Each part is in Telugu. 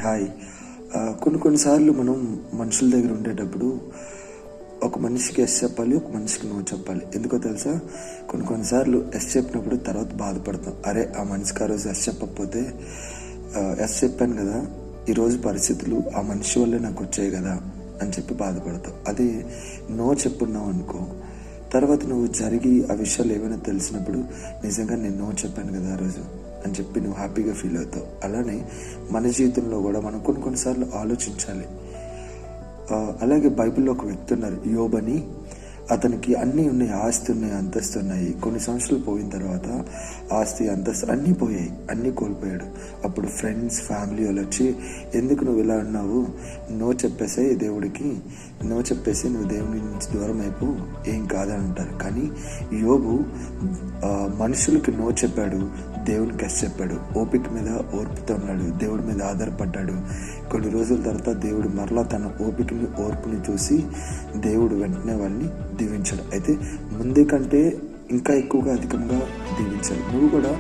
హాయ్. కొన్నిసార్లు మనం మనుషుల దగ్గర ఉండేటప్పుడు ఒక మనిషికి ఎస్ చెప్పాలి, ఒక మనిషికి నో చెప్పాలి. ఎందుకో తెలుసా? కొన్నిసార్లు ఎస్ చెప్పినప్పుడు తర్వాత బాధపడతాం. అరే, ఆ మనిషికి ఆ రోజు ఎస్ చెప్పకపోతే ఎస్ చెప్పాను కదా, ఈరోజు పరిస్థితులు ఆ మనిషి వల్లే నాకు వచ్చాయి కదా అని చెప్పి బాధపడతావు. అదే నో చెప్పున్నావు అనుకో, తర్వాత నువ్వు జరిగి ఆ విషయాలు ఏమైనా తెలిసినప్పుడు నిజంగా నేను నో చెప్పాను కదా ఆ రోజు అని చెప్పి నువ్వు హ్యాపీగా ఫీల్ అవుతావు. అలానే మన జీవితంలో కూడా మనం కొన్నిసార్లు ఆలోచించాలి. అలాగే బైబిల్లో ఒక వ్యక్తి ఉన్నారు, యోబు అని. అతనికి అన్నీ ఉన్నాయి, ఆస్తి ఉన్నాయి, అంతస్తు ఉన్నాయి. కొన్ని సంవత్సరాలు పోయిన తర్వాత ఆస్తి అంతస్తు అన్నీ పోయాయి, అన్నీ కోల్పోయాడు. అప్పుడు ఫ్రెండ్స్, ఫ్యామిలీ వాళ్ళు వచ్చి, ఎందుకు నువ్వు ఇలా ఉన్నావు, నో చెప్పేసాయి దేవుడికి, నో చెప్పేసి నువ్వు దేవుడి నుంచి దూరం అయిపో, ఏం కాదని అంటారు. కానీ యోబు మనుషులకి నో చెప్పాడు, దేవునికి ఎస్ చెప్పాడు. ఓపిక మీద ఓర్పుతో ఉన్నాడు, దేవుడి మీద ఆధారపడ్డాడు. కొన్ని రోజుల తర్వాత దేవుడు మరలా తన ఓపికని, ఓర్పుని చూసి దేవుడు వెంటనే వాళ్ళని దీవించాడు. అయితే ముందే కంటే ఇంకా ఎక్కువగా అధికంగా దీవించాడు. నువ్వు కూడా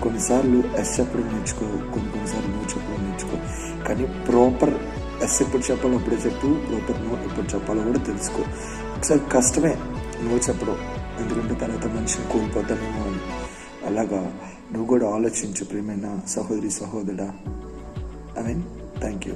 కొన్నిసార్లు ఎస్ చెప్పడం నేర్చుకో, కొన్నిసార్లు నో చెప్పడం నేర్చుకో. కానీ ప్రాపర్ ఎస్ ఎప్పుడు చెప్పాలో అప్పుడే చెప్పు, ప్రాపర్ నో ఎప్పుడు చెప్పాలో కూడా తెలుసుకో. ఒకసారి కష్టమే నో చెప్పడం, ఎందుకంటే తర్వాత మనిషిని కోల్పోతానేమో అని. అలాగా నువ్వు కూడా ఆలోచించు ప్రియమైన సహోదరి, సహోదరుడా. Thank you.